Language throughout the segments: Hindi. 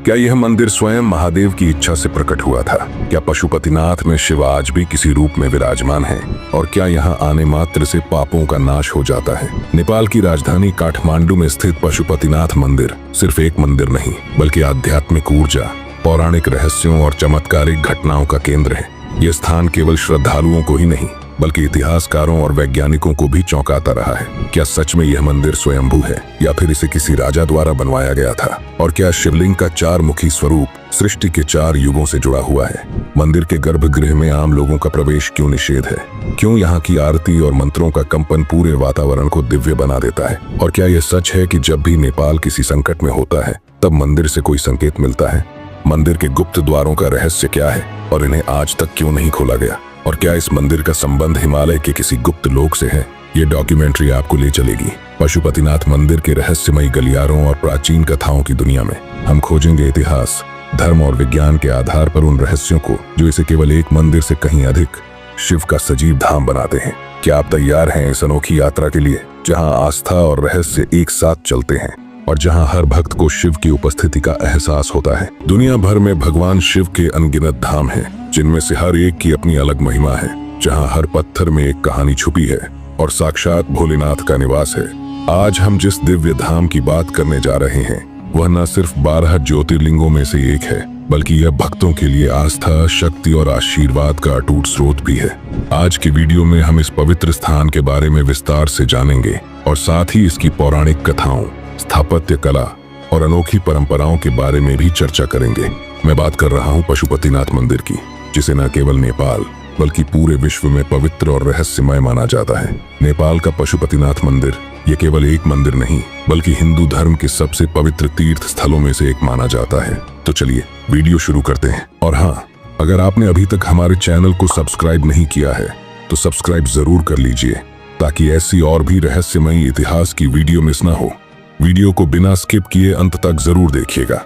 क्या यह मंदिर स्वयं महादेव की इच्छा से प्रकट हुआ था? क्या पशुपतिनाथ में शिव आज भी किसी रूप में विराजमान है? और क्या यहाँ आने मात्र से पापों का नाश हो जाता है? नेपाल की राजधानी काठमांडू में स्थित पशुपतिनाथ मंदिर सिर्फ एक मंदिर नहीं, बल्कि आध्यात्मिक ऊर्जा, पौराणिक रहस्यों और चमत्कारिक घटनाओं का केंद्र है। यह स्थान केवल श्रद्धालुओं को ही नहीं, बल्कि इतिहासकारों और वैज्ञानिकों को भी चौंकाता रहा है। क्या सच में यह मंदिर स्वयंभू है या फिर इसे किसी राजा द्वारा बनवाया गया था? और क्या शिवलिंग का 4 मुखी स्वरूप सृष्टि के 4 युगों से जुड़ा हुआ है? मंदिर के गर्भगृह में आम लोगों का प्रवेश क्यों निषेध है? क्यों यहाँ की आरती और मंत्रों का कंपन पूरे वातावरण को दिव्य बना देता है? और क्या यह सच है कि जब भी नेपाल किसी संकट में होता है तब मंदिर से कोई संकेत मिलता है? मंदिर के गुप्त द्वारों का रहस्य क्या है और इन्हें आज तक क्यों नहीं खोला गया? और क्या इस मंदिर का संबंध हिमालय के किसी गुप्त लोक से है? ये डॉक्यूमेंट्री आपको ले चलेगी पशुपतिनाथ मंदिर के रहस्यमयी गलियारों और प्राचीन कथाओं की दुनिया में। हम खोजेंगे इतिहास, धर्म और विज्ञान के आधार पर उन रहस्यों को जो इसे केवल एक मंदिर से कहीं अधिक शिव का सजीव धाम बनाते हैं। क्या आप तैयार हैं इस अनोखी यात्रा के लिए, जहां आस्था और रहस्य एक साथ चलते हैं और जहां हर भक्त को शिव की उपस्थिति का एहसास होता है? दुनिया भर में भगवान शिव के अनगिनत धाम हैं, जिनमें से हर एक की अपनी अलग महिमा है, जहां हर पत्थर में एक कहानी छुपी है और साक्षात भोलेनाथ का निवास है। आज हम जिस दिव्य धाम की बात करने जा रहे हैं वह न सिर्फ 12 ज्योतिर्लिंगों में से एक है, बल्कि यह भक्तों के लिए आस्था, शक्ति और आशीर्वाद का अटूट स्रोत भी है। आज की वीडियो में हम इस पवित्र स्थान के बारे में विस्तार से जानेंगे और साथ ही इसकी पौराणिक कथाओं, स्थापत्य कला और अनोखी परंपराओं के बारे में भी चर्चा करेंगे। मैं बात कर रहा हूं पशुपतिनाथ मंदिर की, जिसे न केवल नेपाल बल्कि पूरे विश्व में पवित्र और रहस्यमय माना जाता है। नेपाल का पशुपतिनाथ मंदिर ये केवल एक मंदिर नहीं, बल्कि हिंदू धर्म के सबसे पवित्र तीर्थ स्थलों में से एक माना जाता है। तो चलिए वीडियो शुरू करते हैं। और हाँ, अगर आपने अभी तक हमारे चैनल को सब्सक्राइब नहीं किया है तो सब्सक्राइब जरूर कर लीजिए, ताकि ऐसी और भी रहस्यमयी इतिहास की वीडियो मिस ना हो। वीडियो को बिना स्किप किए अंत तक जरूर देखिएगा।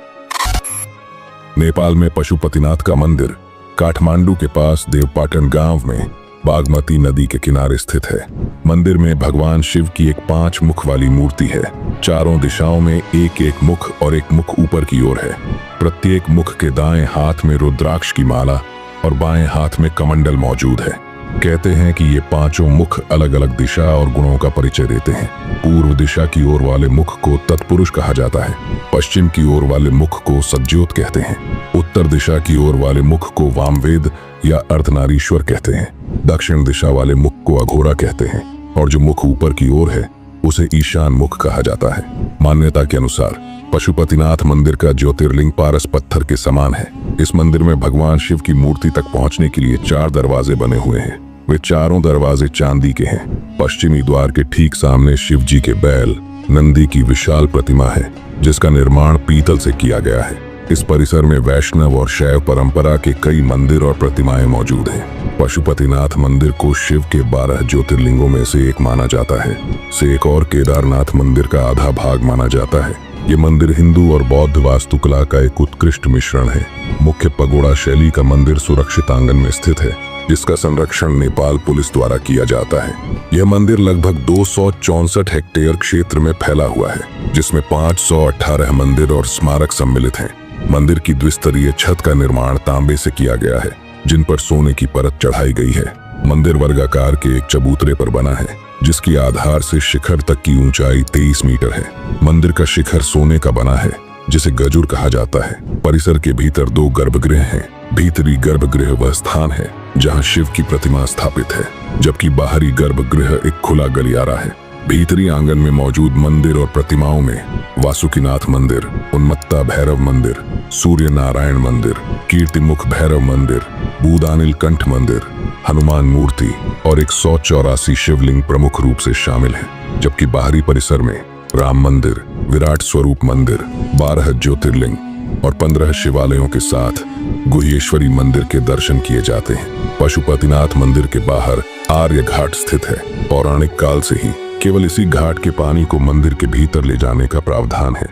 नेपाल में पशुपतिनाथ का मंदिर काठमांडू के पास देवपाटन गांव में बागमती नदी के किनारे स्थित है। मंदिर में भगवान शिव की एक 5 मुख वाली मूर्ति है। चारों दिशाओं में एक एक मुख और एक मुख ऊपर की ओर है। प्रत्येक मुख के दाएं हाथ में रुद्राक्ष की माला और बाएं हाथ में कमंडल मौजूद है। कहते हैं कि ये 5 मुख अलग अलग दिशा और गुणों का परिचय देते हैं। पूर्व दिशा की ओर वाले मुख को तत्पुरुष कहा जाता है। पश्चिम की ओर वाले मुख को सज्जोत कहते हैं। उत्तर दिशा की ओर वाले मुख को वामवेद या अर्धनारीश्वर कहते हैं। दक्षिण दिशा वाले मुख को अघोरा कहते हैं और जो मुख ऊपर की ओर है उसे ईशान मुख कहा जाता है। मान्यता के अनुसार पशुपतिनाथ मंदिर का ज्योतिर्लिंग पारस पत्थर के समान है। इस मंदिर में भगवान शिव की मूर्ति तक पहुंचने के लिए 4 दरवाजे बने हुए हैं। वे चारों दरवाजे चांदी के हैं। पश्चिमी द्वार के ठीक सामने शिव जी के बैल नंदी की विशाल प्रतिमा है, जिसका निर्माण पीतल से किया गया है। इस परिसर में वैष्णव और शैव परंपरा के कई मंदिर और प्रतिमाएं मौजूद हैं। पशुपतिनाथ मंदिर को शिव के 12 ज्योतिर्लिंगों में से एक माना जाता है। से एक और केदारनाथ मंदिर का आधा भाग माना जाता है। ये मंदिर हिंदू और बौद्ध वास्तुकला का एक उत्कृष्ट मिश्रण है। मुख्य पगोड़ा शैली का मंदिर सुरक्षित आंगन में स्थित है, जिसका संरक्षण नेपाल पुलिस द्वारा किया जाता है। यह मंदिर लगभग 264 हेक्टेयर क्षेत्र में फैला हुआ है, जिसमें 518 मंदिर और स्मारक सम्मिलित हैं। मंदिर की द्विस्तरीय छत का निर्माण तांबे से किया गया है, जिन पर सोने की परत चढ़ाई गई है। मंदिर वर्गाकार के एक चबूतरे पर बना है, जिसकी आधार से शिखर तक की ऊंचाई 23 मीटर है। मंदिर का शिखर सोने का बना है, जिसे गजुर कहा जाता है। परिसर के भीतर 2 गर्भगृह हैं। भीतरी गर्भगृह वह स्थान है जहां शिव की प्रतिमा स्थापित है, जबकि बाहरी गर्भगृह एक खुला गलियारा है। भीतरी आंगन में मौजूद मंदिर और प्रतिमाओं में वासुकीनाथ मंदिर, उन्मत्ता भैरव मंदिर, सूर्य नारायण मंदिर, कीर्तिमुख भैरव मंदिर, बूदानिल कंठ मंदिर, हनुमान मूर्ति और 184 शिवलिंग प्रमुख रूप से शामिल हैं। जबकि बाहरी परिसर में राम मंदिर, विराट स्वरूप मंदिर, 12 ज्योतिर्लिंग और 15 शिवालयों के साथ गुहेश्वरी मंदिर के दर्शन किए जाते हैं। पशुपतिनाथ मंदिर के बाहर आर्य घाट स्थित है। पौराणिक काल से ही केवल इसी घाट के पानी को मंदिर के भीतर ले जाने का प्रावधान है।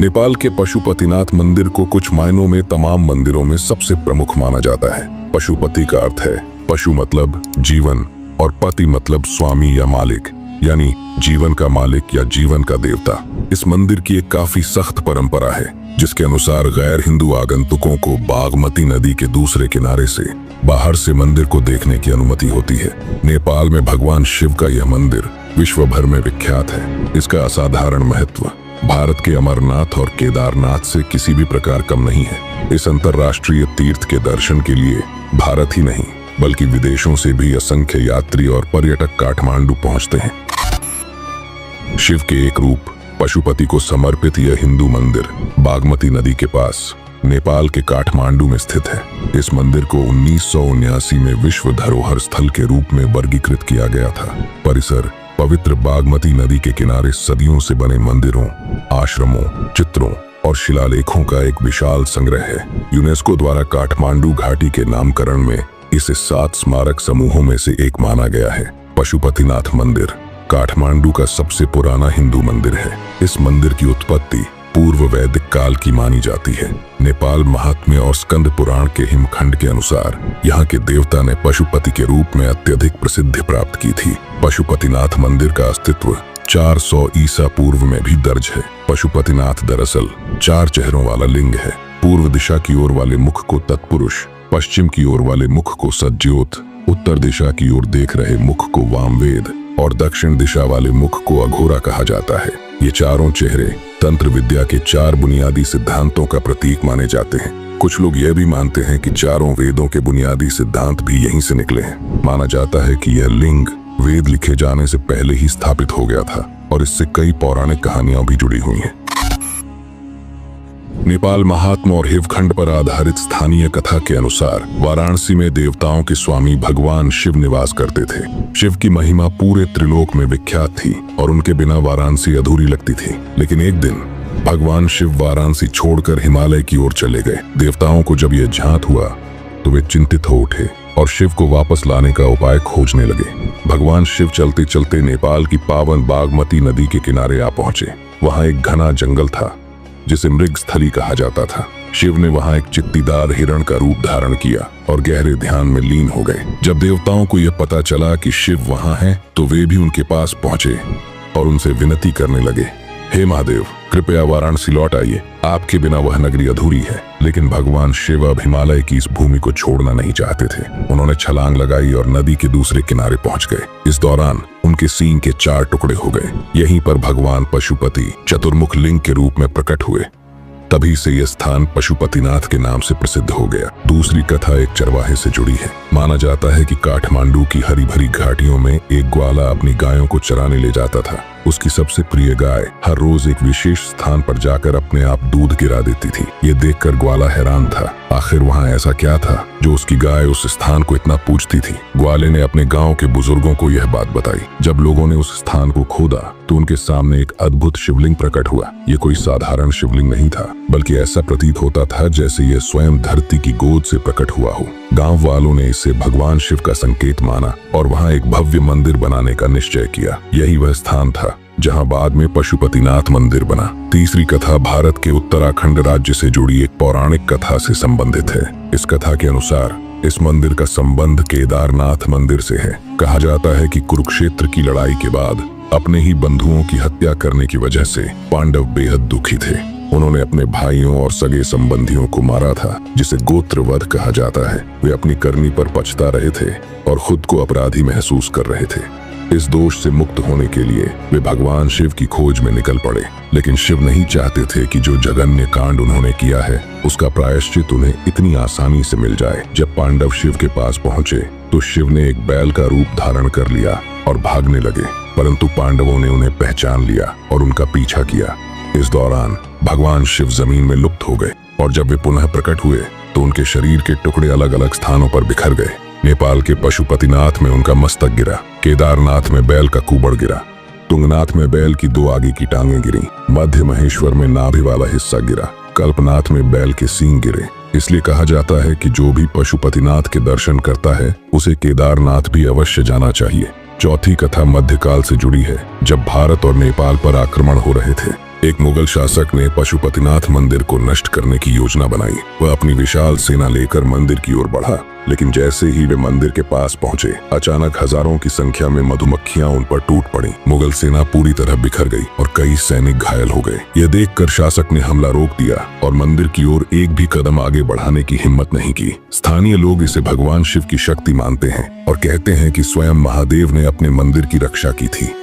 नेपाल के पशुपतिनाथ मंदिर को कुछ मायनों में तमाम मंदिरों में सबसे प्रमुख माना जाता है। पशुपति का अर्थ है पशु मतलब जीवन और पति मतलब स्वामी या मालिक, यानी जीवन का मालिक या जीवन का देवता। इस मंदिर की एक काफी सख्त परंपरा है, जिसके अनुसार गैर हिंदू आगंतुकों को बागमती नदी के दूसरे किनारे से बाहर से मंदिर को देखने की अनुमति होती है। नेपाल में भगवान शिव का यह मंदिर विश्व भर में विख्यात है। इसका असाधारण महत्व भारत के अमरनाथ और केदारनाथ से किसी भी प्रकार कम नहीं है। इस अंतर्राष्ट्रीय तीर्थ के दर्शन के लिए भारत ही नहीं बल्कि विदेशों से भी असंख्य यात्री और पर्यटक काठमांडू पहुंचते हैं। शिव के एक रूप पशुपति को समर्पित यह हिंदू मंदिर बागमती नदी के पास नेपाल के काठमांडू में स्थित है। इस मंदिर को 1979 में विश्व धरोहर स्थल के रूप में वर्गीकृत किया गया था। परिसर पवित्र बागमती नदी के किनारे सदियों से बने मंदिरों, आश्रमों, चित्रों और शिलालेखों का एक विशाल संग्रह है। यूनेस्को द्वारा काठमांडू घाटी के नामकरण में इसे 7 स्मारक समूहों में से एक माना गया है। पशुपतिनाथ मंदिर काठमांडू का सबसे पुराना हिंदू मंदिर है। इस मंदिर की उत्पत्ति पूर्व वैदिक काल की मानी जाती है। नेपाल महात्म्य और स्कंद पुराण के हिमखंड के अनुसार यहाँ के देवता ने पशुपति के रूप में अत्यधिक प्रसिद्धि प्राप्त की थी। पशुपतिनाथ मंदिर का अस्तित्व 400 ईसा पूर्व में भी दर्ज है। पशुपतिनाथ दरअसल 4 चेहरों वाला लिंग है। पूर्व दिशा की ओर वाले मुख को तत्पुरुष, पश्चिम की ओर वाले मुख को सज्जोत, उत्तर दिशा की ओर देख रहे मुख को वामवेद और दक्षिण दिशा वाले मुख को अघोरा कहा जाता है। ये चारों चेहरे तंत्र विद्या के 4 बुनियादी सिद्धांतों का प्रतीक माने जाते हैं। कुछ लोग यह भी मानते हैं कि चारों वेदों के बुनियादी सिद्धांत भी यहीं से निकले हैं। माना जाता है कि यह लिंग वेद लिखे जाने से पहले ही स्थापित हो गया था और इससे कई पौराणिक कहानियां भी जुड़ी हुई हैं। नेपाल महात्मा और हिमखंड पर आधारित स्थानीय कथा के अनुसार वाराणसी में देवताओं के स्वामी भगवान शिव निवास करते थे। शिव की महिमा पूरे त्रिलोक में विख्यात थी और उनके बिना वाराणसी अधूरी लगती थी। लेकिन एक दिन भगवान शिव वाराणसी छोड़कर हिमालय की ओर चले गए। देवताओं को जब यह ज्ञात हुआ तो वे चिंतित हो उठे और शिव को वापस लाने का उपाय खोजने लगे। भगवान शिव चलते चलते नेपाल की पावन बागमती नदी के किनारे आ पहुंचे। वहां एक घना जंगल था जिसे मृगस्थली कहा जाता था। शिव ने वहां एक चित्तीदार हिरण का रूप धारण किया और गहरे ध्यान में लीन हो गए। जब देवताओं को यह पता चला कि शिव वहां है तो वे भी उनके पास पहुंचे और उनसे विनती करने लगे, हे महादेव, कृपया वाराणसी लौट आइए, आपके बिना वह नगरी अधूरी है। लेकिन भगवान शिव अब हिमालय की इस भूमि को छोड़ना नहीं चाहते थे। उन्होंने छलांग लगाई और नदी के दूसरे किनारे पहुंच गए। इस दौरान उनके सींग के 4 टुकड़े हो गए। यहीं पर भगवान पशुपति चतुर्मुख लिंग के रूप में प्रकट हुए। तभी से यह स्थान पशुपतिनाथ के नाम से प्रसिद्ध हो गया। दूसरी कथा एक चरवाहे से जुड़ी है। माना जाता है कि काठमांडू की हरी भरी घाटियों में एक ग्वाला अपनी गायों को चराने ले जाता था। उसकी सबसे प्रिय गाय हर रोज एक विशेष स्थान पर जाकर अपने आप दूध गिरा देती थी। ये देखकर ग्वाला हैरान था, आखिर वहाँ ऐसा क्या था जो उसकी गाय उस स्थान को इतना पूजती थी। ग्वाले ने अपने गांव के बुजुर्गों को यह बात बताई। जब लोगों ने उस स्थान को खोदा तो उनके सामने एक अद्भुत शिवलिंग प्रकट हुआ। ये कोई साधारण शिवलिंग नहीं था, बल्कि ऐसा प्रतीत होता था जैसे यह स्वयं धरती की गोद से प्रकट हुआ हो। गांव वालों ने इसे भगवान शिव का संकेत माना और वहां एक भव्य मंदिर बनाने का निश्चय किया। यही वह स्थान था जहां बाद में पशुपतिनाथ मंदिर बना। तीसरी कथा भारत के उत्तराखंड राज्य से जुड़ी एक पौराणिक कथा से संबंधित है। इस कथा के अनुसार इस मंदिर का संबंध केदारनाथ मंदिर से है। कहा जाता है कि कुरुक्षेत्र की लड़ाई के बाद अपने ही बंधुओं की हत्या करने की वजह से पांडव बेहद दुखी थे। उन्होंने अपने भाइयों और सगे संबंधियों को मारा था, जिसे गोत्रवध कहा जाता है। वे अपनी करनी पर पछता रहे थे और खुद को अपराधी महसूस कर रहे थे। इस दोष से मुक्त होने के लिए वे भगवान शिव की खोज में निकल पड़े। लेकिन शिव नहीं चाहते थे कि जो जघन्य कांड उन्होंने किया है उसका प्रायश्चित उन्हें इतनी आसानी से मिल जाए। जब पांडव शिव के पास पहुंचे तो शिव ने एक बैल का रूप धारण कर लिया और भागने लगे, परंतु पांडवों ने उन्हें पहचान लिया और उनका पीछा किया। इस दौरान भगवान शिव जमीन में लुप्त हो गए और जब वे पुनः प्रकट हुए तो उनके शरीर के टुकड़े अलग अलग स्थानों पर बिखर गए। नेपाल के पशुपतिनाथ में उनका मस्तक गिरा, केदारनाथ में बैल का कुबड़ गिरा, तुंगनाथ में बैल की 2 आगे की टांगें गिरी, मध्य महेश्वर में नाभि वाला हिस्सा गिरा, कल्पनाथ में बैल के सींग गिरे। इसलिए कहा जाता है कि जो भी पशुपतिनाथ के दर्शन करता है उसे केदारनाथ भी अवश्य जाना चाहिए। चौथी कथा मध्यकाल से जुड़ी है, जब भारत और नेपाल पर आक्रमण हो रहे थे। एक मुगल शासक ने पशुपतिनाथ मंदिर को नष्ट करने की योजना बनाई। वह अपनी विशाल सेना लेकर मंदिर की ओर बढ़ा, लेकिन जैसे ही वे मंदिर के पास पहुंचे, अचानक हजारों की संख्या में मधुमक्खियां उन पर टूट पड़ी। मुगल सेना पूरी तरह बिखर गई और कई सैनिक घायल हो गए। यह देखकर शासक ने हमला रोक दिया और मंदिर की ओर एक भी कदम आगे बढ़ाने की हिम्मत नहीं की। स्थानीय लोग इसे भगवान शिव की शक्ति मानते हैं और कहते हैं कि स्वयं महादेव ने अपने मंदिर की रक्षा की थी।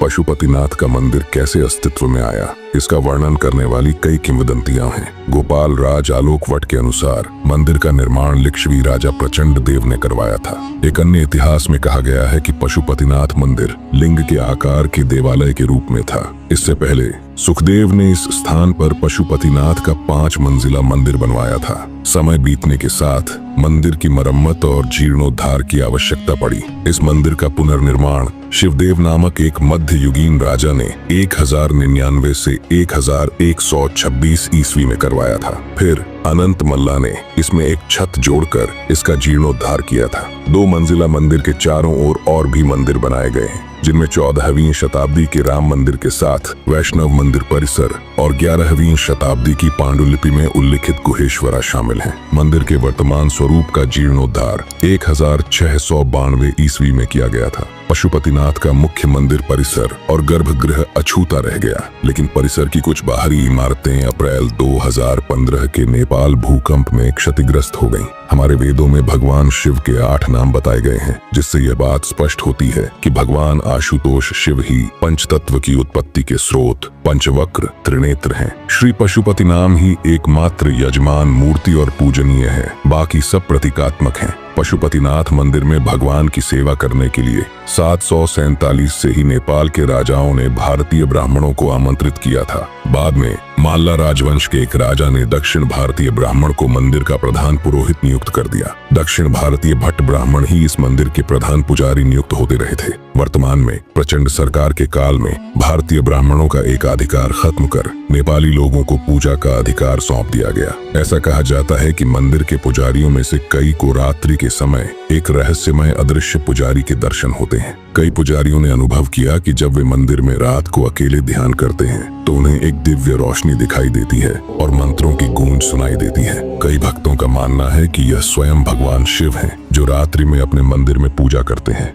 पशुपतिनाथ का मंदिर कैसे अस्तित्व में आया, इसका वर्णन करने वाली कई किंवदंतियां हैं। गोपाल राज आलोकवट के अनुसार मंदिर का निर्माण लिच्छवी राजा प्रचंड देव ने करवाया था। एक अन्य इतिहास में कहा गया है कि पशुपतिनाथ मंदिर लिंग के आकार के देवालय के रूप में था। इससे पहले सुखदेव ने इस स्थान पर पशुपतिनाथ का 5 मंजिला मंदिर बनवाया था। समय बीतने के साथ मंदिर की मरम्मत और जीर्णोद्धार की आवश्यकता पड़ी। इस मंदिर का पुनर्निर्माण शिवदेव नामक एक मध्ययुगीन राजा ने 1099 से 1126 ईस्वी में करवाया था। फिर अनंत मल्ला ने इसमें एक छत जोड़कर इसका जीर्णोद्धार किया था। 2 मंजिला मंदिर के चारों ओर और भी मंदिर बनाए गए हैं, जिनमें 14वीं शताब्दी के राम मंदिर के साथ वैष्णव मंदिर परिसर और 11वीं शताब्दी की पांडुलिपि में उल्लिखित गुहेश्वरा शामिल हैं। मंदिर के वर्तमान स्वरूप का जीर्णोद्धार 1692 ईस्वी में किया गया था। पशुपतिनाथ का मुख्य मंदिर परिसर और गर्भगृह अछूता रह गया, लेकिन परिसर की कुछ बाहरी इमारतें अप्रैल 2015 के नेपाल भूकंप में क्षतिग्रस्त हो गईं। हमारे वेदों में भगवान शिव के 8 नाम बताए गए हैं, जिससे यह बात स्पष्ट होती है कि भगवान आशुतोष शिव ही पंचतत्व की उत्पत्ति के स्रोत, पंचवक्र, त्रिनेत्र हैं। श्री पशुपति नाम ही एकमात्र यजमान मूर्ति और पूजनीय है, बाकी सब प्रतीकात्मक हैं। पशुपतिनाथ मंदिर में भगवान की सेवा करने के लिए 747 से ही नेपाल के राजाओं ने भारतीय ब्राह्मणों को आमंत्रित किया था। बाद में माल्ला राजवंश के एक राजा ने दक्षिण भारतीय ब्राह्मण को मंदिर का प्रधान पुरोहित नियुक्त कर दिया। दक्षिण भारतीय भट्ट ब्राह्मण ही इस मंदिर के प्रधान पुजारी नियुक्त होते रहे थे। वर्तमान में प्रचंड सरकार के काल में भारतीय ब्राह्मणों का एकाधिकार खत्म कर नेपाली लोगों को पूजा का अधिकार सौंप दिया गया। ऐसा कहा जाता है कि मंदिर के पुजारियों में से कई को रात्रि के समय एक रहस्यमय अदृश्य पुजारी के दर्शन होते हैं। कई पुजारियों ने अनुभव किया कि जब वे मंदिर में रात को अकेले ध्यान करते हैं तो उन्हें एक दिव्य रोशनी दिखाई देती है और मंत्रों की गूंज सुनाई देती है। कई भक्तों का मानना है कि यह स्वयं भगवान शिव हैं, जो रात्रि में अपने मंदिर में पूजा करते हैं।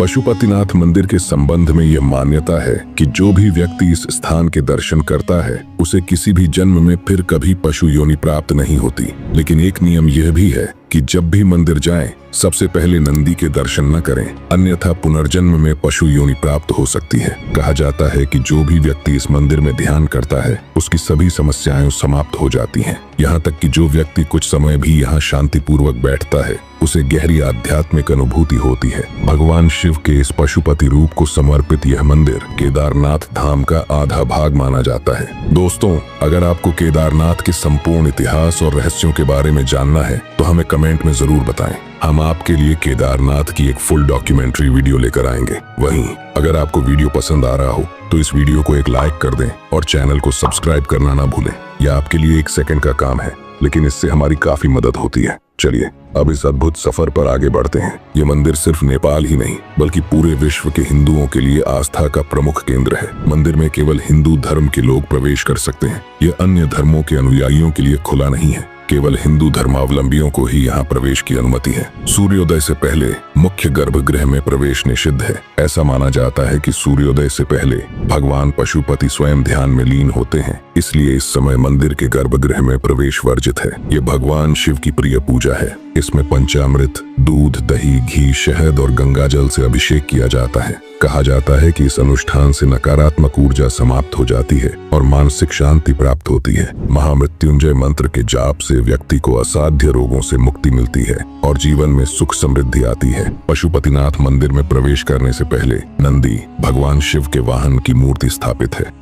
पशुपतिनाथ मंदिर के संबंध में यह मान्यता है कि जो भी व्यक्ति इस स्थान के दर्शन करता है उसे किसी भी जन्म में फिर कभी पशु योनि प्राप्त नहीं होती। लेकिन एक नियम यह भी है कि जब भी मंदिर जाएं, सबसे पहले नंदी के दर्शन न करें, अन्यथा पुनर्जन्म में पशु योनि प्राप्त हो सकती है। कहा जाता है कि जो भी व्यक्ति इस मंदिर में ध्यान करता है उसकी सभी समस्याएं समाप्त हो जाती हैं। यहाँ तक कि जो व्यक्ति कुछ समय भी यहाँ शांतिपूर्वक बैठता है उसे गहरी आध्यात्मिक अनुभूति होती है। भगवान शिव के इस पशुपति रूप को समर्पित यह मंदिर केदारनाथ धाम का आधा भाग माना जाता है। दोस्तों, अगर आपको केदारनाथ के संपूर्ण इतिहास और रहस्यों के बारे में जानना है तो हमें कमेंट में जरूर बताएं। हम आपके लिए केदारनाथ की एक फुल डॉक्यूमेंट्री वीडियो लेकर आएंगे। वहीं अगर आपको वीडियो पसंद आ रहा हो तो इस वीडियो को एक लाइक कर दें और चैनल को सब्सक्राइब करना ना भूलें। यह आपके लिए 1 सेकंड का काम है, लेकिन इससे हमारी काफी मदद होती है। चलिए अब इस अद्भुत सफर पर आगे बढ़ते हैं। ये मंदिर सिर्फ नेपाल ही नहीं बल्कि पूरे विश्व के हिंदुओं के लिए आस्था का प्रमुख केंद्र है। मंदिर में केवल हिंदू धर्म के लोग प्रवेश कर सकते हैं। यह अन्य धर्मों के अनुयायियों के लिए खुला नहीं है। केवल हिंदू धर्मावलंबियों को ही यहाँ प्रवेश की अनुमति है। सूर्योदय से पहले मुख्य गर्भगृह में प्रवेश निषिद्ध है। ऐसा माना जाता है कि सूर्योदय से पहले भगवान पशुपति स्वयं ध्यान में लीन होते हैं, इसलिए इस समय मंदिर के गर्भगृह में प्रवेश वर्जित है। ये भगवान शिव की प्रिय पूजा है। इसमें पंचामृत, दूध, दही, घी, शहद और गंगा जल से अभिषेक किया जाता है। कहा जाता है कि इस अनुष्ठान से नकारात्मक ऊर्जा समाप्त हो जाती है और मानसिक शांति प्राप्त होती है। महामृत्युंजय मंत्र के जाप से व्यक्ति को असाध्य रोगों से मुक्ति मिलती है और जीवन में सुख समृद्धि आती है। पशुपतिनाथ मंदिर में प्रवेश करने से पहले नंदी भगवान शिव के वाहन की मूर्ति स्थापित है।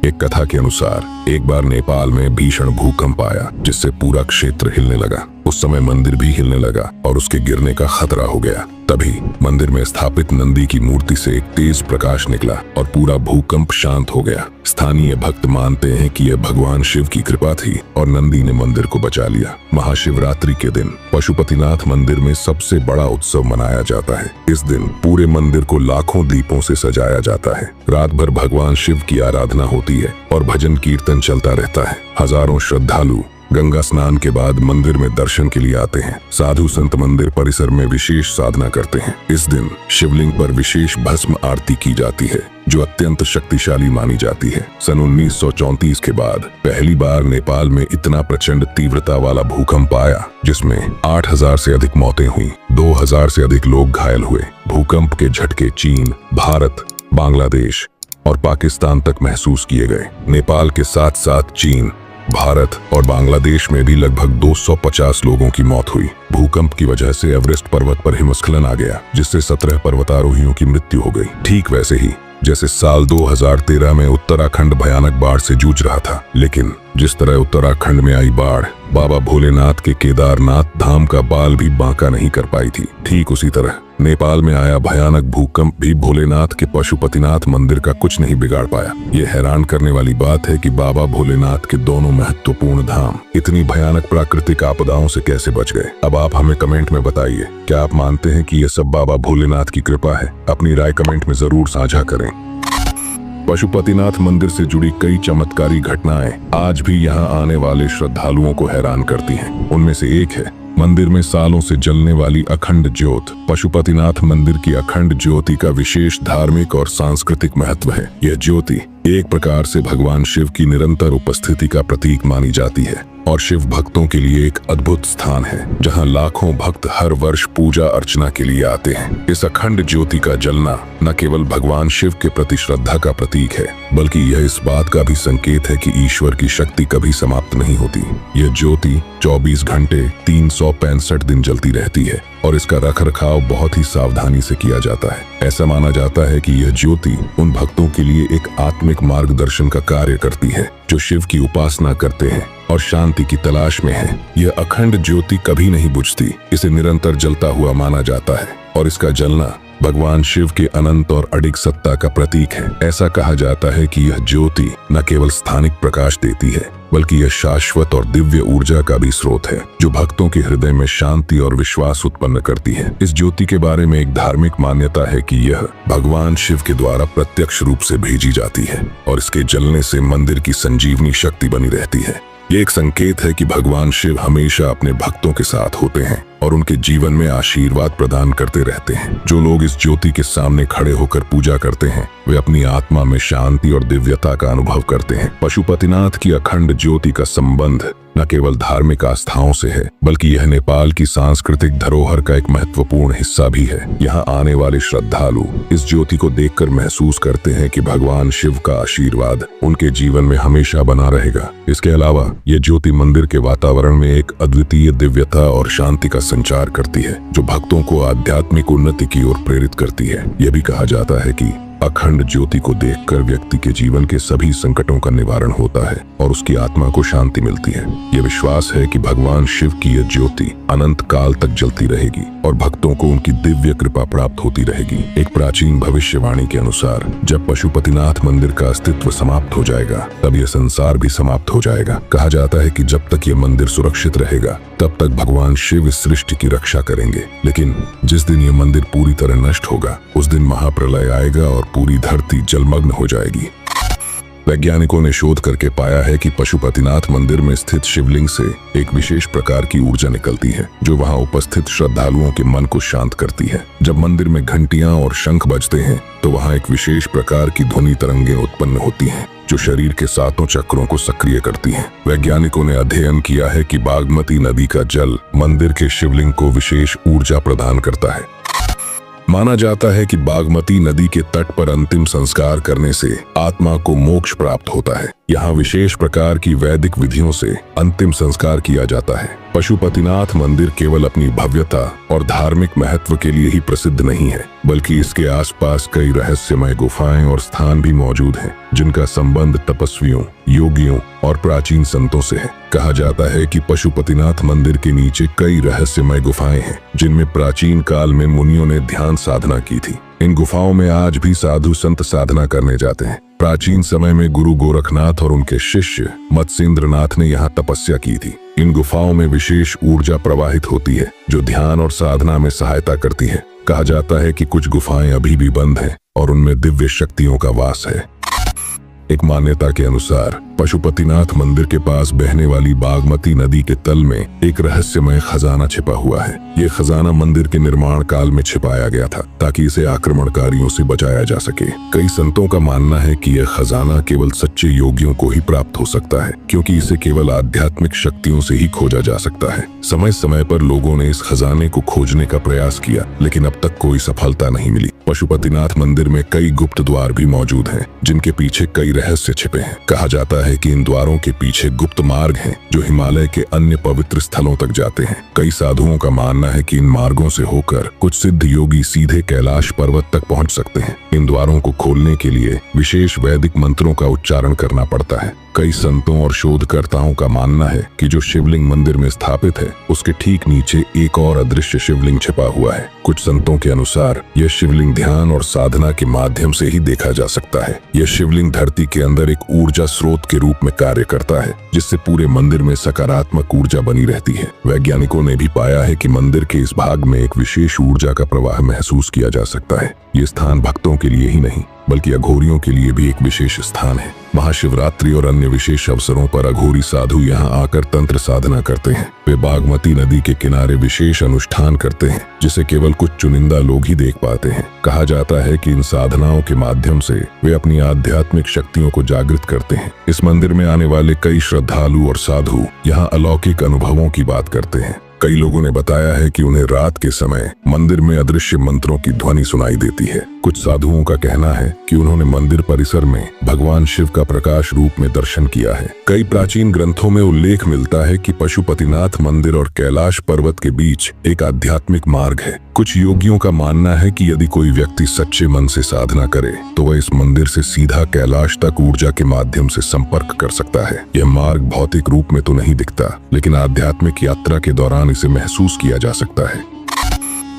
एक कथा के अनुसार एक बार नेपाल में भीषण भूकंप आया जिससे पूरा क्षेत्र हिलने लगा। उस समय मंदिर भी हिलने लगा और उसके गिरने का खतरा हो गया। तभी मंदिर में स्थापित नंदी की मूर्ति से एक तेज प्रकाश निकला और पूरा भूकंप शांत हो गया। स्थानीय भक्त मानते हैं कि यह भगवान शिव की कृपा थी और नंदी ने मंदिर को बचा लिया। महाशिवरात्रि के दिन पशुपतिनाथ मंदिर में सबसे बड़ा उत्सव मनाया जाता है। इस दिन पूरे मंदिर को लाखों दीपों से सजाया जाता है। रात भर भगवान शिव की आराधना होती है और भजन कीर्तन चलता रहता है। हजारों श्रद्धालु गंगा स्नान के बाद मंदिर में दर्शन के लिए आते हैं। साधु संत मंदिर परिसर में विशेष साधना करते हैं। इस दिन शिवलिंग पर विशेष भस्म आरती की जाती है जो अत्यंत शक्तिशाली मानी जाती है। सन 1934 के बाद पहली बार नेपाल में इतना प्रचंड तीव्रता वाला भूकंप आया जिसमें 8000 से अधिक मौतें हुई, 2000 से अधिक लोग घायल हुए। भूकंप के झटके चीन, भारत, बांग्लादेश और पाकिस्तान तक महसूस किए गए। नेपाल के साथ साथ चीन, भारत और बांग्लादेश में भी लगभग 250 लोगों की मौत हुई। भूकंप की वजह से एवरेस्ट पर्वत पर हिमस्खलन आ गया जिससे 17 पर्वतारोहियों की मृत्यु हो गई। ठीक वैसे ही जैसे साल 2013 में उत्तराखंड भयानक बाढ़ से जूझ रहा था, लेकिन जिस तरह उत्तराखंड में आई बाढ़ बाबा भोलेनाथ के केदारनाथ धाम का बाल भी बांका नहीं कर पाई थी, ठीक उसी तरह नेपाल में आया भयानक भूकंप भी भोलेनाथ के पशुपतिनाथ मंदिर का कुछ नहीं बिगाड़ पाया। ये हैरान करने वाली बात है कि बाबा भोलेनाथ के दोनों महत्वपूर्ण धाम इतनी भयानक प्राकृतिक आपदाओं से कैसे बच गए। अब आप हमें कमेंट में बताइए, क्या आप मानते हैं कि ये सब बाबा भोलेनाथ की कृपा है? अपनी राय कमेंट में जरूर साझा करें। पशुपतिनाथ मंदिर से जुड़ी कई चमत्कारी घटनाएं आज भी यहां आने वाले श्रद्धालुओं को हैरान करती हैं। उनमें से एक है मंदिर में सालों से जलने वाली अखंड ज्योत। पशुपतिनाथ मंदिर की अखंड ज्योति का विशेष धार्मिक और सांस्कृतिक महत्व है। यह ज्योति एक प्रकार से भगवान शिव की निरंतर उपस्थिति का प्रतीक मानी जाती है और शिव भक्तों के लिए एक अद्भुत स्थान है जहां लाखों भक्त हर वर्ष पूजा अर्चना के लिए आते हैं। इस अखंड ज्योति का जलना न केवल भगवान शिव के प्रति श्रद्धा का प्रतीक है, बल्कि यह इस बात का भी संकेत है कि ईश्वर की शक्ति कभी समाप्त नहीं होती। यह ज्योति 24 घंटे 365 दिन जलती रहती है और इसका रखरखाव बहुत ही सावधानी से किया जाता है। ऐसा माना जाता है कि यह ज्योति उन भक्तों के लिए एक आत्मिक मार्गदर्शन का कार्य करती है जो शिव की उपासना करते हैं और शांति की तलाश में हैं। यह अखंड ज्योति कभी नहीं बुझती, इसे निरंतर जलता हुआ माना जाता है और इसका जलना भगवान शिव के अनंत और अडिग सत्ता का प्रतीक है। ऐसा कहा जाता है कि यह ज्योति न केवल स्थानिक प्रकाश देती है, बल्कि यह शाश्वत और दिव्य ऊर्जा का भी स्रोत है जो भक्तों के हृदय में शांति और विश्वास उत्पन्न करती है। इस ज्योति के बारे में एक धार्मिक मान्यता है कि यह भगवान शिव के द्वारा प्रत्यक्ष रूप से भेजी जाती है और इसके जलने से मंदिर की संजीवनी शक्ति बनी रहती है। ये एक संकेत है कि भगवान शिव हमेशा अपने भक्तों के साथ होते हैं और उनके जीवन में आशीर्वाद प्रदान करते रहते हैं। जो लोग इस ज्योति के सामने खड़े होकर पूजा करते हैं वे अपनी आत्मा में शांति और दिव्यता का अनुभव करते हैं। पशुपतिनाथ की अखंड ज्योति का संबंध न केवल धार्मिक आस्थाओं से है, बल्कि यह नेपाल की सांस्कृतिक धरोहर का एक महत्वपूर्ण हिस्सा भी है। यहाँ आने वाले श्रद्धालु इस ज्योति को देखकर महसूस करते हैं कि भगवान शिव का आशीर्वाद उनके जीवन में हमेशा बना रहेगा। इसके अलावा ये ज्योति मंदिर के वातावरण में एक अद्वितीय दिव्यता और शांति का संचार करती है जो भक्तों को आध्यात्मिक उन्नति की ओर प्रेरित करती है। यह भी कहा जाता है कि अखंड ज्योति को देखकर व्यक्ति के जीवन के सभी संकटों का निवारण होता है और उसकी आत्मा को शांति मिलती है। यह विश्वास है कि भगवान शिव की यह ज्योति अनंत काल तक जलती रहेगी और भक्तों को उनकी दिव्य कृपा प्राप्त होती रहेगी। एक प्राचीन भविष्यवाणी के अनुसार जब पशुपतिनाथ मंदिर का अस्तित्व समाप्त हो जाएगा तब यह संसार भी समाप्त हो जाएगा। कहा जाता है कि जब तक यह मंदिर सुरक्षित रहेगा तब तक भगवान शिव इस सृष्टि की रक्षा करेंगे, लेकिन जिस दिन यह मंदिर पूरी तरह नष्ट होगा उस दिन महाप्रलय आएगा और पूरी धरती जलमग्न हो जाएगी। वैज्ञानिकों ने शोध करके पाया है कि पशुपतिनाथ मंदिर में स्थित शिवलिंग से एक विशेष प्रकार की ऊर्जा निकलती है जो वहां उपस्थित श्रद्धालुओं के मन को शांत करती है। जब मंदिर में घंटियां और शंख बजते हैं तो वहां एक विशेष प्रकार की ध्वनि तरंगें उत्पन्न होती हैं जो शरीर के 7 चक्रों को सक्रिय करती हैं। वैज्ञानिकों ने अध्ययन किया है कि बागमती नदी का जल मंदिर के शिवलिंग को विशेष ऊर्जा प्रदान करता है। माना जाता है कि बागमती नदी के तट पर अंतिम संस्कार करने से आत्मा को मोक्ष प्राप्त होता है। यहाँ विशेष प्रकार की वैदिक विधियों से अंतिम संस्कार किया जाता है। पशुपतिनाथ मंदिर केवल अपनी भव्यता और धार्मिक महत्व के लिए ही प्रसिद्ध नहीं है, बल्कि इसके आसपास कई रहस्यमय गुफाएं और स्थान भी मौजूद हैं, जिनका संबंध तपस्वियों, योगियों और प्राचीन संतों से है। कहा जाता है कि पशुपतिनाथ मंदिर के नीचे कई रहस्यमय गुफाएं हैं, जिनमें प्राचीन काल में मुनियों ने ध्यान साधना की थी। इन गुफाओं में आज भी साधु संत साधना करने जाते हैं। प्राचीन समय में गुरु गोरखनाथ और उनके शिष्य मत्स्येंद्रनाथ ने यहाँ तपस्या की थी। इन गुफाओं में विशेष ऊर्जा प्रवाहित होती है, जो ध्यान और साधना में सहायता करती है। कहा जाता है कि कुछ गुफाएं अभी भी बंद हैं और उनमें दिव्य शक्तियों का वास है। एक मान्यता के अनुसार पशुपतिनाथ मंदिर के पास बहने वाली बागमती नदी के तल में एक रहस्यमय खजाना छिपा हुआ है। ये खजाना मंदिर के निर्माण काल में छिपाया गया था, ताकि इसे आक्रमणकारियों से बचाया जा सके। कई संतों का मानना है कि यह खजाना केवल सच्चे योगियों को ही प्राप्त हो सकता है, क्योंकि इसे केवल आध्यात्मिक शक्तियों से ही खोजा जा सकता है। समय समय पर लोगों ने इस खजाने को खोजने का प्रयास किया, लेकिन अब तक कोई सफलता नहीं मिली। पशुपतिनाथ मंदिर में कई गुप्त द्वार भी मौजूद हैं, जिनके पीछे कई रहस्य छिपे हैं। कहा जाता है कि इन द्वारों के पीछे गुप्त मार्ग हैं, जो हिमालय के अन्य पवित्र स्थलों तक जाते हैं। कई साधुओं का मानना है कि इन मार्गों से होकर कुछ सिद्ध योगी सीधे कैलाश पर्वत तक पहुंच सकते हैं। इन द्वारों को खोलने के लिए विशेष वैदिक मंत्रों का उच्चारण करना पड़ता है। कई संतों और शोधकर्ताओं का मानना है कि जो शिवलिंग मंदिर में स्थापित है, उसके ठीक नीचे एक और अदृश्य शिवलिंग छिपा हुआ है। कुछ संतों के अनुसार यह शिवलिंग ध्यान और साधना के माध्यम से ही देखा जा सकता है। यह शिवलिंग धरती के अंदर एक ऊर्जा स्रोत के रूप में कार्य करता है, जिससे पूरे मंदिर में सकारात्मक ऊर्जा बनी रहती है। वैज्ञानिकों ने भी पाया है कि मंदिर के इस भाग में एक विशेष ऊर्जा का प्रवाह महसूस किया जा सकता है। ये स्थान भक्तों के लिए ही नहीं, बल्कि अघोरियों के लिए भी एक विशेष स्थान है। महाशिवरात्रि और अन्य विशेष अवसरों पर अघोरी साधु यहाँ आकर तंत्र साधना करते हैं। वे बागमती नदी के किनारे विशेष अनुष्ठान करते हैं, जिसे केवल कुछ चुनिंदा लोग ही देख पाते हैं। कहा जाता है कि इन साधनाओं के माध्यम से वे अपनी आध्यात्मिक शक्तियों को जागृत करते हैं। इस मंदिर में आने वाले कई श्रद्धालु और साधु यहाँ अलौकिक अनुभवों की बात करते हैं। कई लोगों ने बताया है कि उन्हें रात के समय मंदिर में अदृश्य मंत्रों की ध्वनि सुनाई देती है। कुछ साधुओं का कहना है कि उन्होंने मंदिर परिसर में भगवान शिव का प्रकाश रूप में दर्शन किया है। कई प्राचीन ग्रंथों में उल्लेख मिलता है कि पशुपतिनाथ मंदिर और कैलाश पर्वत के बीच एक आध्यात्मिक मार्ग है। कुछ योगियों का मानना है कि यदि कोई व्यक्ति सच्चे मन से साधना करे, तो वह इस मंदिर से सीधा कैलाश तक ऊर्जा के माध्यम से संपर्क कर सकता है। यह मार्ग भौतिक रूप में तो नहीं दिखता, लेकिन आध्यात्मिक यात्रा के दौरान इसे महसूस किया जा सकता है।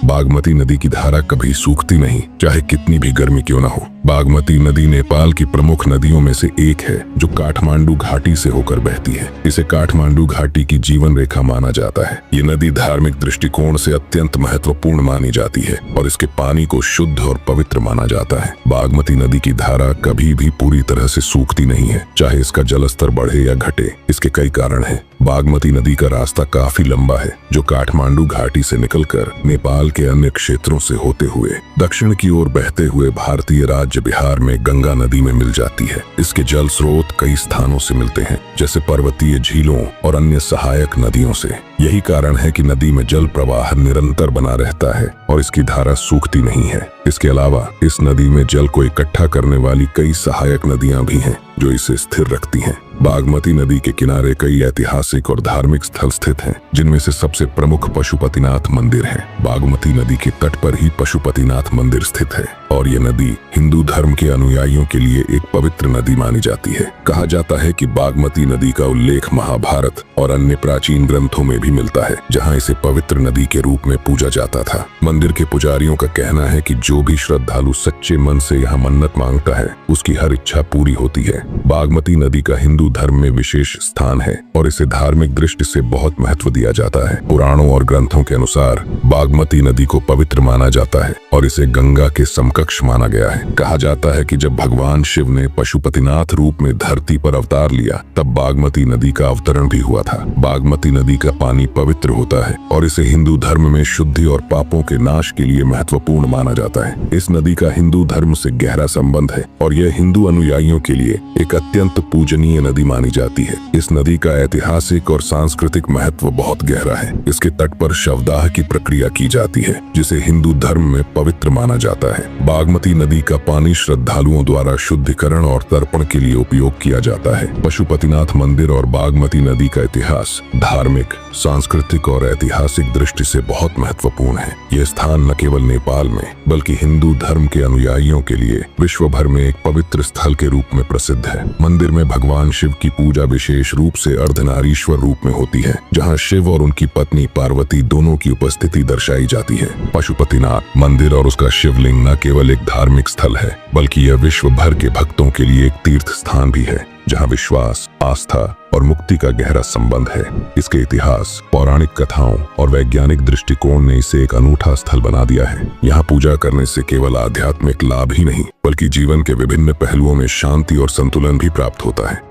बागमती नदी की धारा कभी सूखती नहीं, चाहे कितनी भी गर्मी क्यों न हो। बागमती नदी नेपाल की प्रमुख नदियों में से एक है, जो काठमांडू घाटी से होकर बहती है। इसे काठमांडू घाटी की जीवन रेखा माना जाता है। ये नदी धार्मिक दृष्टिकोण से अत्यंत महत्वपूर्ण मानी जाती है और इसके पानी को शुद्ध और पवित्र माना जाता है। बागमती नदी की धारा कभी भी पूरी तरह से सूखती नहीं है, चाहे इसका जलस्तर बढ़े या घटे। इसके कई कारण हैं। बागमती नदी का रास्ता काफी लंबा है, जो काठमांडू घाटी से निकलकर नेपाल के अन्य क्षेत्रों से होते हुए दक्षिण की ओर बहते हुए भारतीय राज्य बिहार में गंगा नदी में मिल जाती है। इसके जल स्रोत कई स्थानों से मिलते हैं, जैसे पर्वतीय झीलों और अन्य सहायक नदियों से। यही कारण है कि नदी में जल प्रवाह निरंतर बना रहता है और इसकी धारा सूखती नहीं है। इसके अलावा इस नदी में जल को इकट्ठा करने वाली कई सहायक नदियां भी हैं, जो इसे स्थिर रखती हैं। बागमती नदी के किनारे कई ऐतिहासिक और धार्मिक स्थल स्थित हैं, जिनमें से सबसे प्रमुख पशुपतिनाथ मंदिर है। बागमती नदी के तट पर ही पशुपतिनाथ मंदिर स्थित है और ये नदी हिंदू धर्म के अनुयायियों के लिए एक पवित्र नदी मानी जाती है। कहा जाता है कि बागमती नदी का उल्लेख महाभारत और अन्य प्राचीन ग्रंथों में भी मिलता है, जहाँ इसे पवित्र नदी के रूप में पूजा जाता था। मंदिर के पुजारियों का कहना है कि जो भी श्रद्धालु सच्चे मन से यहाँ मन्नत मांगता है, उसकी हर इच्छा पूरी होती है। बागमती नदी का हिंदू धर्म में विशेष स्थान है और इसे धार्मिक दृष्टि से बहुत महत्व दिया जाता है। पुराणों और ग्रंथों के अनुसार बागमती नदी को पवित्र माना जाता है और इसे गंगा के समकक्ष माना गया है। कहा जाता है कि जब भगवान शिव ने पशुपतिनाथ रूप में धरती पर अवतार लिया, तब बागमती नदी का अवतरण भी हुआ था। बागमती नदी का पानी पवित्र होता है और इसे हिंदू धर्म में शुद्धि और पापों के नाश के लिए महत्वपूर्ण माना जाता है। इस नदी का हिंदू धर्म से गहरा संबंध है और यह हिंदू अनुयायियों के लिए एक अत्यंत पूजनीय नदी मानी जाती है। इस नदी का ऐतिहासिक और सांस्कृतिक महत्व बहुत गहरा है। इसके तट पर शवदाह की प्रक्रिया की जाती है, जिसे हिंदू धर्म में पवित्र माना जाता है। बागमती नदी का पानी श्रद्धालुओं द्वारा शुद्धिकरण और तर्पण के लिए उपयोग किया जाता है। पशुपतिनाथ मंदिर और बागमती नदी का इतिहास धार्मिक, सांस्कृतिक और ऐतिहासिक दृष्टि से बहुत महत्वपूर्ण है। यह स्थान न केवल नेपाल में बल्कि हिंदू धर्म के अनुयायियों के लिए विश्व भर में एक पवित्र स्थल के रूप में प्रसिद्ध है। मंदिर में भगवान शिव की पूजा विशेष रूप से अर्धनारीश्वर रूप में होती है, जहां शिव और उनकी पत्नी पार्वती दोनों की उपस्थिति दर्शाई जाती है। पशुपतिनाथ मंदिर और उसका शिवलिंग न केवल एक धार्मिक स्थल है बल्कि यह विश्व भर के भक्तों के लिए एक तीर्थ स्थान भी है, जहां विश्वास, आस्था और मुक्ति का गहरा संबंध है। इसके इतिहास, पौराणिक कथाओं और वैज्ञानिक दृष्टिकोण ने इसे एक अनूठा स्थल बना दिया है। यहाँ पूजा करने से केवल आध्यात्मिक लाभ ही नहीं बल्कि जीवन के विभिन्न पहलुओं में शांति और संतुलन भी प्राप्त होता है।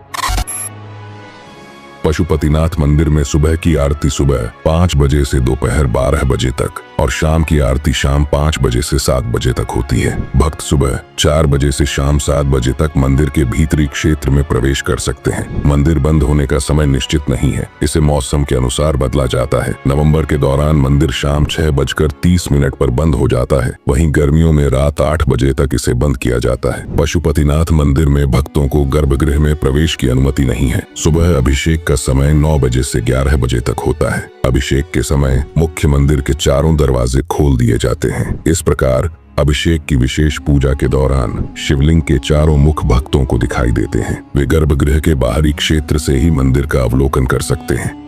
पशुपतिनाथ मंदिर में सुबह की आरती सुबह 5 बजे से दोपहर 12 बजे तक और शाम की आरती शाम 5 बजे से 7 बजे तक होती है। भक्त सुबह 4 बजे से शाम 7 बजे तक मंदिर के भीतरी क्षेत्र में प्रवेश कर सकते हैं। मंदिर बंद होने का समय निश्चित नहीं है, इसे मौसम के अनुसार बदला जाता है। नवंबर के दौरान मंदिर शाम 6:30 पर बंद हो जाता है, वहीं गर्मियों में रात 8 बजे तक इसे बंद किया जाता है। पशुपतिनाथ मंदिर में भक्तों को गर्भगृह में प्रवेश की अनुमति नहीं है। सुबह अभिषेक समय 9 बजे से 11 बजे तक होता है। अभिषेक के समय मुख्य मंदिर के चारों दरवाजे खोल दिए जाते हैं। इस प्रकार अभिषेक की विशेष पूजा के दौरान शिवलिंग के चारों मुख भक्तों को दिखाई देते हैं। वे गर्भगृह के बाहरी क्षेत्र से ही मंदिर का अवलोकन कर सकते हैं।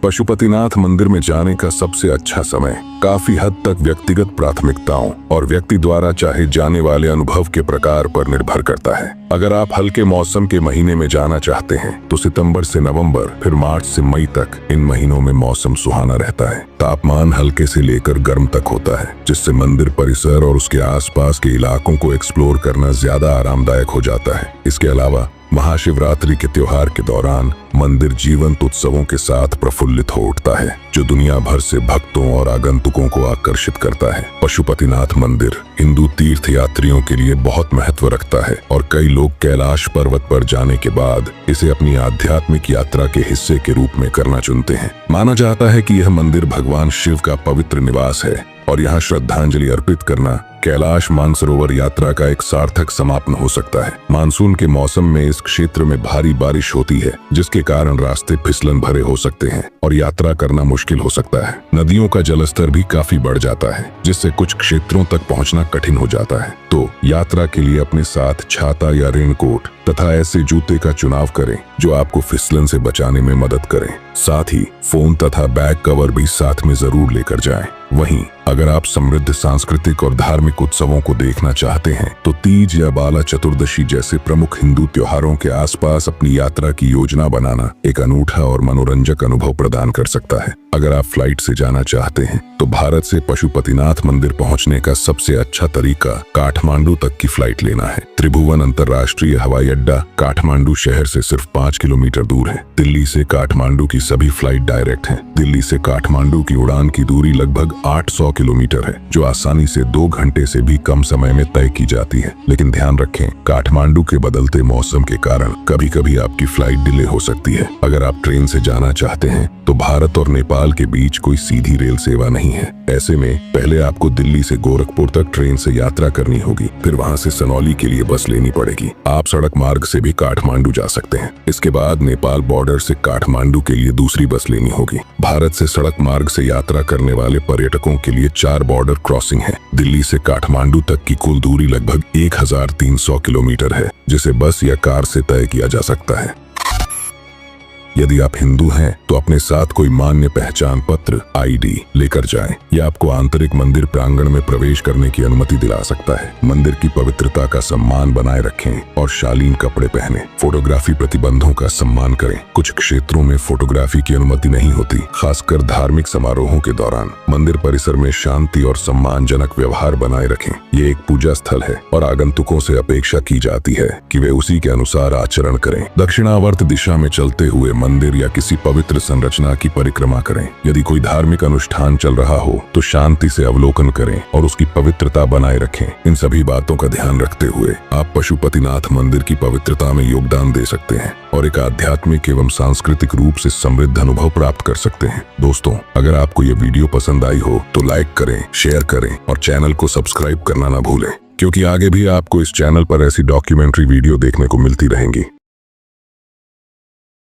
पशुपतिनाथ मंदिर में जाने का सबसे अच्छा समय काफी हद तक व्यक्तिगत प्राथमिकताओं और व्यक्ति द्वारा चाहे जाने वाले अनुभव के प्रकार पर निर्भर करता है। अगर आप हल्के मौसम के महीने में जाना चाहते हैं तो सितंबर से नवंबर फिर मार्च से मई तक इन महीनों में मौसम सुहाना रहता है। तापमान हल्के से लेकर गर्म तक होता है, जिससे मंदिर परिसर और उसके आसपास के इलाकों को एक्सप्लोर करना ज्यादा आरामदायक हो जाता है। इसके अलावा महाशिवरात्रि के त्योहार के दौरान मंदिर जीवंत उत्सवों के साथ प्रफुल्लित हो उठता है, जो दुनिया भर से भक्तों और आगंतुकों को आकर्षित करता है। पशुपतिनाथ मंदिर हिंदू तीर्थ यात्रियों के लिए बहुत महत्व रखता है और कई लोग कैलाश पर्वत पर जाने के बाद इसे अपनी आध्यात्मिक यात्रा के हिस्से के रूप में करना चुनते हैं। माना जाता है कि यह मंदिर भगवान शिव का पवित्र निवास है और यहाँ श्रद्धांजलि अर्पित करना कैलाश मानसरोवर यात्रा का एक सार्थक समापन हो सकता है। मानसून के मौसम में इस क्षेत्र में भारी बारिश होती है, जिसके कारण रास्ते फिसलन भरे हो सकते हैं और यात्रा करना मुश्किल हो सकता है। नदियों का जलस्तर भी काफी बढ़ जाता है, जिससे कुछ क्षेत्रों तक पहुंचना कठिन हो जाता है। तो यात्रा के लिए अपने साथ छाता या रेनकोट तथा ऐसे जूते का चुनाव करें जो आपको फिसलन से बचाने में मदद करें। साथ ही फोन तथा बैग कवर भी साथ में जरूर लेकर जाएं। वहीं अगर आप समृद्ध सांस्कृतिक और धार्मिक उत्सवों को देखना चाहते हैं तो तीज या बाला चतुर्दशी जैसे प्रमुख हिंदू त्योहारों के आसपास अपनी यात्रा की योजना बनाना एक अनूठा और मनोरंजक अनुभव प्रदान कर सकता है। अगर आप फ्लाइट से जाना चाहते हैं तो भारत से पशुपतिनाथ मंदिर पहुंचने का सबसे अच्छा तरीका काठमांडू तक की फ्लाइट लेना है। त्रिभुवन अंतर्राष्ट्रीय हवाई अड्डा काठमांडू शहर से सिर्फ 5 किलोमीटर दूर है। दिल्ली से काठमांडू की सभी फ्लाइट डायरेक्ट हैं। दिल्ली से काठमांडू की उड़ान की दूरी लगभग 800 किलोमीटर है, जो आसानी से 2 घंटे से भी कम समय में तय की जाती है। लेकिन ध्यान रखें, काठमांडू के बदलते मौसम के कारण कभी कभी आपकी फ्लाइट डिले हो सकती है। अगर आप ट्रेन से जाना चाहते हैं तो भारत और नेपाल के बीच कोई सीधी रेल सेवा नहीं है। ऐसे में पहले आपको दिल्ली से गोरखपुर तक ट्रेन से यात्रा करनी होगी, फिर वहां से सनौली के लिए बस लेनी पड़ेगी। आप सड़क मार्ग से भी काठमांडू जा सकते हैं। इसके बाद नेपाल बॉर्डर से काठमांडू के लिए दूसरी बस लेनी होगी। भारत से सड़क मार्ग से यात्रा करने वाले पर्यटकों के लिए 4 बॉर्डर क्रॉसिंग है। दिल्ली से काठमांडू तक की कुल दूरी लगभग 1300 किलोमीटर है, जिसे बस या कार से तय किया जा सकता है। यदि आप हिंदू हैं तो अपने साथ कोई मान्य पहचान पत्र आईडी लेकर जाएं। यह आपको आंतरिक मंदिर प्रांगण में प्रवेश करने की अनुमति दिला सकता है। मंदिर की पवित्रता का सम्मान बनाए रखें और शालीन कपड़े पहने। फोटोग्राफी प्रतिबंधों का सम्मान करें। कुछ क्षेत्रों में फोटोग्राफी की अनुमति नहीं होती, खासकर धार्मिक समारोहों के दौरान। मंदिर परिसर में शांति और सम्मानजनक व्यवहार बनाए रखें। ये एक पूजा स्थल है और आगंतुकों से अपेक्षा की जाती है कि वे उसी के अनुसार आचरण करें। दक्षिणावर्त दिशा में चलते हुए मंदिर या किसी पवित्र संरचना की परिक्रमा करें। यदि कोई धार्मिक अनुष्ठान चल रहा हो तो शांति से अवलोकन करें और उसकी पवित्रता बनाए रखें। इन सभी बातों का ध्यान रखते हुए आप पशुपतिनाथ मंदिर की पवित्रता में योगदान दे सकते हैं और एक आध्यात्मिक एवं सांस्कृतिक रूप से समृद्ध अनुभव प्राप्त कर सकते हैं। दोस्तों, अगर आपको ये वीडियो पसंद आई हो तो लाइक करें, शेयर करें और चैनल को सब्सक्राइब करना ना भूलें, क्योंकि आगे भी आपको इस चैनल पर ऐसी डॉक्यूमेंट्री वीडियो देखने को मिलती रहेंगी।